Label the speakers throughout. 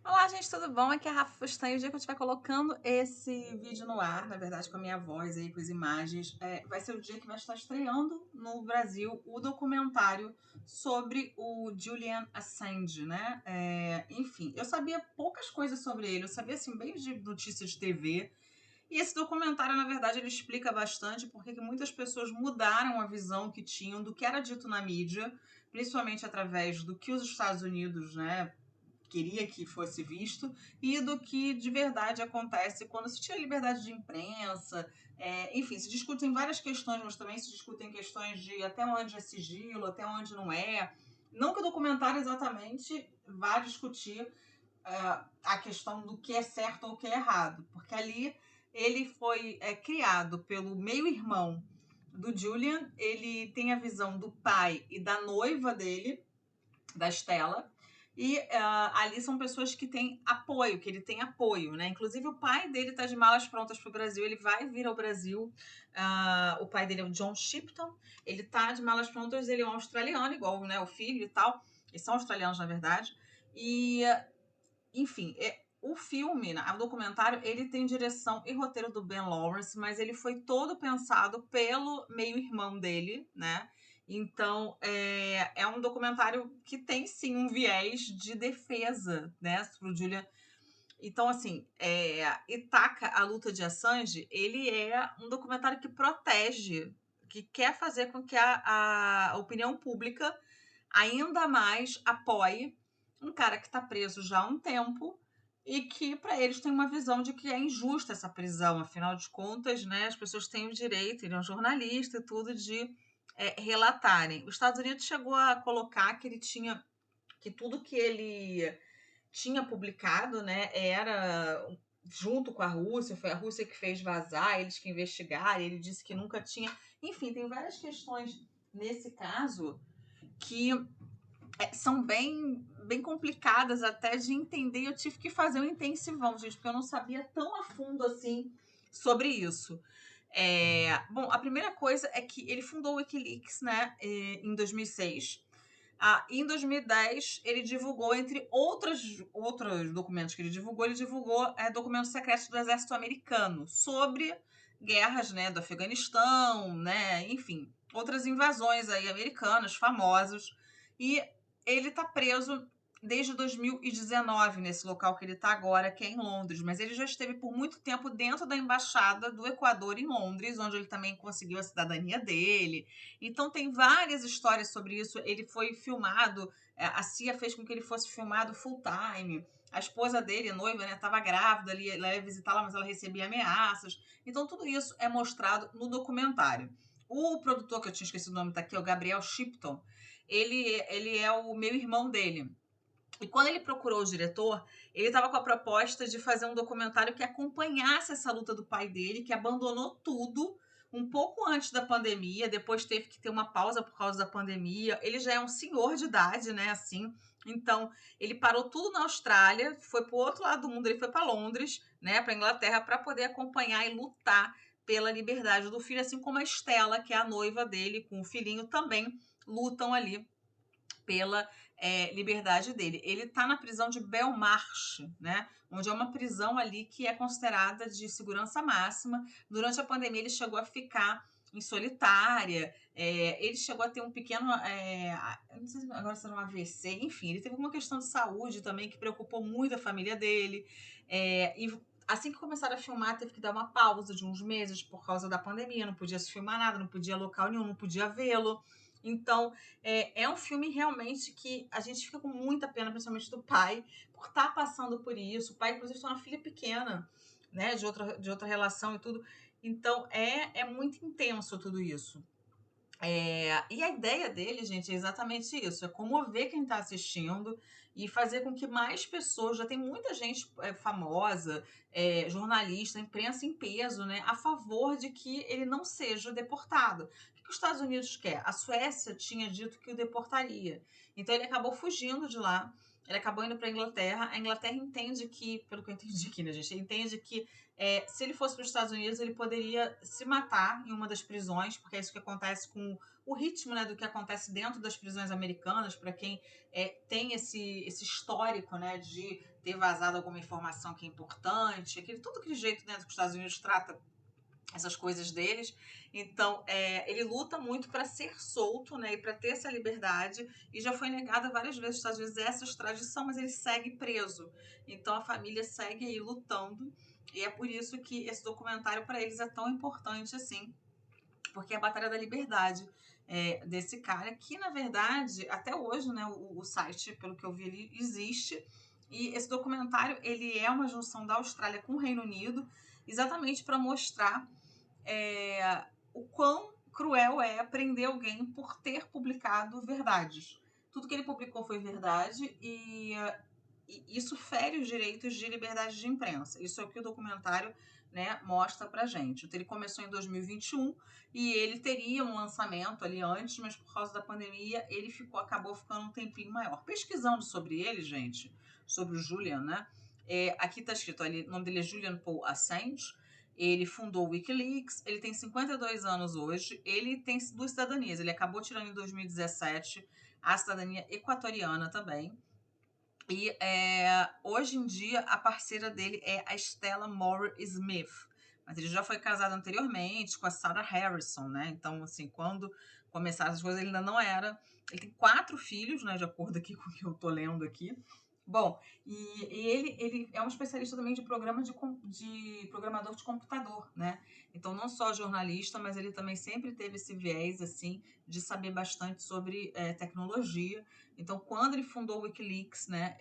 Speaker 1: Olá, gente, tudo bom? Aqui é a Rafa Fustan. O dia que eu estiver colocando esse vídeo no ar, na verdade, com a minha voz aí, com as imagens, vai ser o dia que vai estar estreando no Brasil o documentário sobre o Julian Assange, né? Enfim, eu sabia poucas coisas sobre ele, eu sabia, assim, bem de notícias de TV. E esse documentário, na verdade, ele explica bastante porque que muitas pessoas mudaram a visão que tinham do que era dito na mídia, principalmente através do que os Estados Unidos, né, queria que fosse visto e do que de verdade acontece quando se tira a liberdade de imprensa. Enfim, se discutem várias questões, mas também se discutem questões de até onde é sigilo, até onde não é. Não que o documentário exatamente vá discutir a questão do que é certo ou o que é errado, porque ali ele foi criado pelo meio-irmão do Julian, ele tem a visão do pai e da noiva dele, da Stella. E ali são pessoas que têm apoio, que ele tem apoio, né? Inclusive o pai dele está de malas prontas para o Brasil, ele vai vir ao Brasil. O pai dele é o John Shipton, ele está de malas prontas, ele é um australiano, igual, né, o filho e tal. Eles são australianos, na verdade. E, enfim, o filme, né, o documentário, ele tem direção e roteiro do Ben Lawrence, mas ele foi todo pensado pelo meio-irmão dele, né? Então, é um documentário que tem, sim, um viés de defesa, né, pro Julian. Então, assim, Itaca, a luta de Assange, ele é um documentário que protege, que quer fazer com que a opinião pública ainda mais apoie um cara que está preso já há um tempo e que, para eles, tem uma visão de que é injusta essa prisão. Afinal de contas, né, as pessoas têm o direito, ele é um jornalista e tudo, de relatarem. Os Estados Unidos chegou a colocar que ele tinha que tudo que ele tinha publicado, né, era junto com a Rússia, foi a Rússia que fez vazar, eles que investigaram, ele disse que nunca tinha. Enfim, tem várias questões nesse caso que são bem complicadas até de entender. Eu tive que fazer um intensivão, gente, porque eu não sabia tão a fundo assim sobre isso. Bom, a primeira coisa é que ele fundou o Wikileaks, né, em 2006. Em 2010, ele divulgou, entre outros documentos que ele divulgou documentos secretos do exército americano sobre guerras, né, do Afeganistão, né, enfim, outras invasões aí americanas famosas. E ele está preso desde 2019 nesse local que ele está agora, que é em Londres, mas ele já esteve por muito tempo dentro da embaixada do Equador em Londres, onde ele também conseguiu a cidadania dele. Então tem várias histórias sobre isso. Ele foi filmado, a CIA fez com que ele fosse filmado full time. A esposa dele, a noiva, né, estava grávida, ela ia visitá-la, mas ela recebia ameaças. Então tudo isso é mostrado no documentário. O produtor, que eu tinha esquecido o nome, tá aqui, é o Gabriel Shipton. Ele é o meio-irmão dele. E quando ele procurou o diretor, ele estava com a proposta de fazer um documentário que acompanhasse essa luta do pai dele, que abandonou tudo um pouco antes da pandemia, depois teve que ter uma pausa por causa da pandemia. Ele já é um senhor de idade, né, assim. Então, ele parou tudo na Austrália, foi para o outro lado do mundo, ele foi para Londres, né, para Inglaterra, para poder acompanhar e lutar pela liberdade do filho, assim como a Stella, que é a noiva dele, com o filhinho, também lutam ali pela liberdade dele. Ele está na prisão de Belmarsh, né? Onde é uma prisão ali que é considerada de segurança máxima. Durante a pandemia, ele chegou a ficar em solitária, ele chegou a ter um pequeno, não sei se agora será um AVC, enfim, ele teve uma questão de saúde também que preocupou muito a família dele, e assim que começaram a filmar, teve que dar uma pausa de uns meses por causa da pandemia, não podia se filmar nada, não podia local nenhum, não podia vê-lo. Então, é um filme realmente que a gente fica com muita pena, principalmente do pai, por estar passando por isso. O pai, inclusive, tem uma filha pequena, né, de outra relação e tudo. Então, é muito intenso tudo isso. E a ideia dele, gente, é exatamente isso: é comover quem está assistindo e fazer com que mais pessoas, já tem muita gente famosa, jornalista, imprensa em peso, né, a favor de que ele não seja deportado. O que os Estados Unidos quer? A Suécia tinha dito que o deportaria, então ele acabou fugindo de lá. ele acabou indo para a Inglaterra. A Inglaterra entende que, pelo que eu entendi aqui, né, gente? Entende que se ele fosse para os Estados Unidos, ele poderia se matar em uma das prisões, porque é isso que acontece com o ritmo, né, do que acontece dentro das prisões americanas, para quem tem esse histórico, né, de ter vazado alguma informação que é importante, tudo aquele jeito, né, que os Estados Unidos trata essas coisas deles. Então, ele luta muito para ser solto, né, e para ter essa liberdade, e já foi negada várias vezes nos Estados Unidos essa extradição, mas ele segue preso. Então, a família segue aí lutando, e é por isso que esse documentário para eles é tão importante assim, porque é a batalha da liberdade desse cara, que na verdade, até hoje, né, o site, pelo que eu vi, ele existe, e esse documentário ele é uma junção da Austrália com o Reino Unido, exatamente para mostrar o quão cruel é prender alguém por ter publicado verdades. Tudo que ele publicou foi verdade e isso fere os direitos de liberdade de imprensa. Isso é o que o documentário, né, mostra pra gente. Então, ele começou em 2021 e ele teria um lançamento ali antes, mas por causa da pandemia ele acabou ficando um tempinho maior. Pesquisando sobre ele, gente, sobre o Julian, né? Aqui tá escrito ali, o nome dele é Julian Paul Assange. Ele fundou o Wikileaks, ele tem 52 anos hoje, ele tem duas cidadanias, ele acabou tirando em 2017 a cidadania equatoriana também. E hoje em dia a parceira dele é a Stella Moore Smith. Mas ele já foi casado anteriormente com a Sarah Harrison, né? Então, assim, quando começaram as coisas, ele ainda não era. Ele tem 4 filhos, né? De acordo aqui com o que eu tô lendo aqui. Bom, e ele é um especialista também de de programador de computador, né? Então, não só jornalista, mas ele também sempre teve esse viés, assim, de saber bastante sobre tecnologia. Então, quando ele fundou o Wikileaks, né,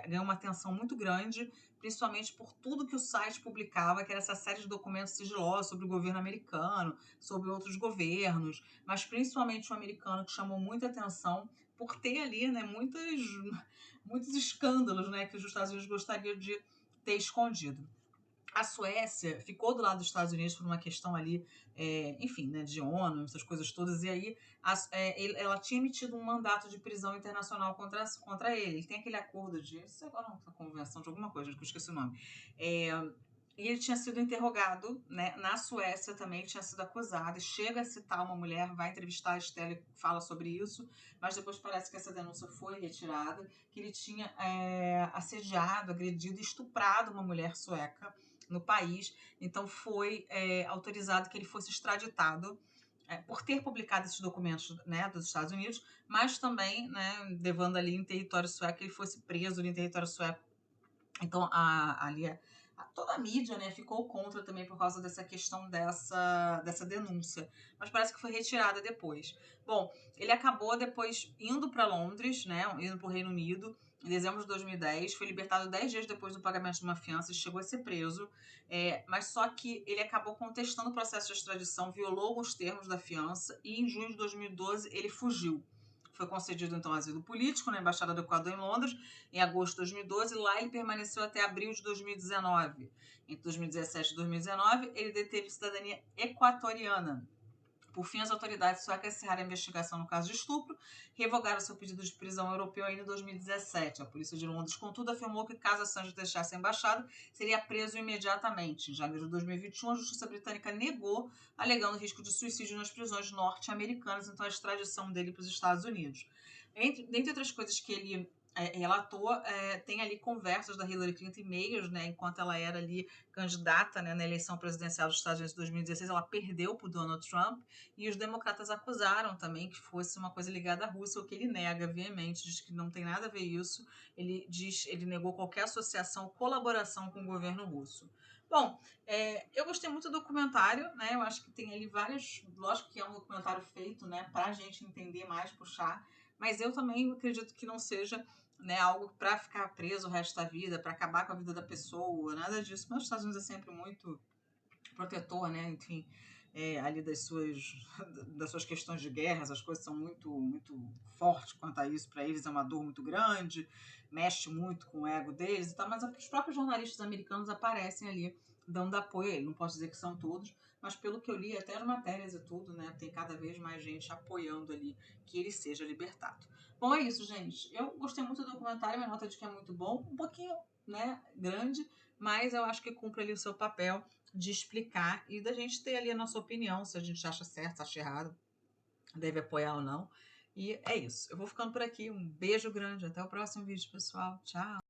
Speaker 1: ganhou uma atenção muito grande, principalmente por tudo que o site publicava, que era essa série de documentos sigilosos sobre o governo americano, sobre outros governos, mas principalmente o americano, que chamou muita atenção por ter ali, né, muitos escândalos, né, que os Estados Unidos gostariam de ter escondido. A Suécia ficou do lado dos Estados Unidos por uma questão ali, enfim, né, de ONU, essas coisas todas, e aí ela tinha emitido um mandato de prisão internacional contra ele. Ele tem aquele acordo de, isso agora não, uma convenção de alguma coisa, que eu esqueci o nome. E ele tinha sido interrogado, né, na Suécia também, tinha sido acusado, e chega a citar uma mulher, vai entrevistar a Estela e fala sobre isso, mas depois parece que essa denúncia foi retirada, que ele tinha assediado, agredido e estuprado uma mulher sueca no país, então foi autorizado que ele fosse extraditado por ter publicado esses documentos, né, dos Estados Unidos, mas também, né, levando ali em território sueco, que ele fosse preso ali em território sueco. Então, toda a mídia, né, ficou contra também por causa dessa questão dessa denúncia. Mas parece que foi retirada depois. Bom, ele acabou depois indo para Londres, né, indo para o Reino Unido, em dezembro de 2010. Foi libertado 10 dias depois do pagamento de uma fiança e chegou a ser preso. Mas só que ele acabou contestando o processo de extradição, violou alguns termos da fiança e em junho de 2012 ele fugiu. Foi concedido, então, asilo político na Embaixada do Equador em Londres, em agosto de 2012. Lá ele permaneceu até abril de 2019. Entre 2017 e 2019, ele deteve cidadania equatoriana. Por fim, as autoridades suecas encerraram a investigação no caso de estupro, revogaram seu pedido de prisão europeu ainda em 2017. A polícia de Londres, contudo, afirmou que caso Assange deixasse a embaixada, seria preso imediatamente. Em janeiro de 2021, a justiça britânica negou, alegando risco de suicídio nas prisões norte-americanas, então a extradição dele para os Estados Unidos. Dentre outras coisas que ele relatou, tem ali conversas da Hillary Clinton, e-mails, né, enquanto ela era ali candidata, né, na eleição presidencial dos Estados Unidos em 2016, ela perdeu para o Donald Trump, e os democratas acusaram também que fosse uma coisa ligada à Rússia, o que ele nega veemente, diz que não tem nada a ver isso. Ele negou qualquer associação, colaboração com o governo russo. Bom, eu gostei muito do documentário, né? Eu acho que tem ali vários. Lógico que é um documentário feito, né, para a gente entender mais, puxar, mas eu também acredito que não seja, né, algo para ficar preso o resto da vida, para acabar com a vida da pessoa, nada disso. Mas os Estados Unidos é sempre muito protetor, né? Enfim, ali das suas questões de guerra, as coisas são muito fortes quanto a isso. Para eles é uma dor muito grande, mexe muito com o ego deles e tal, mas os próprios jornalistas americanos aparecem ali dando apoio a ele. Não posso dizer que são todos, mas pelo que eu li, até as matérias e tudo, né? Tem cada vez mais gente apoiando ali que ele seja libertado. Bom, é isso, gente. Eu gostei muito do documentário, minha nota de que é muito bom. Um pouquinho, né, grande, mas eu acho que cumpre ali o seu papel de explicar e da gente ter ali a nossa opinião, se a gente acha certo, se acha errado, deve apoiar ou não. E é isso. Eu vou ficando por aqui. Um beijo grande. Até o próximo vídeo, pessoal. Tchau!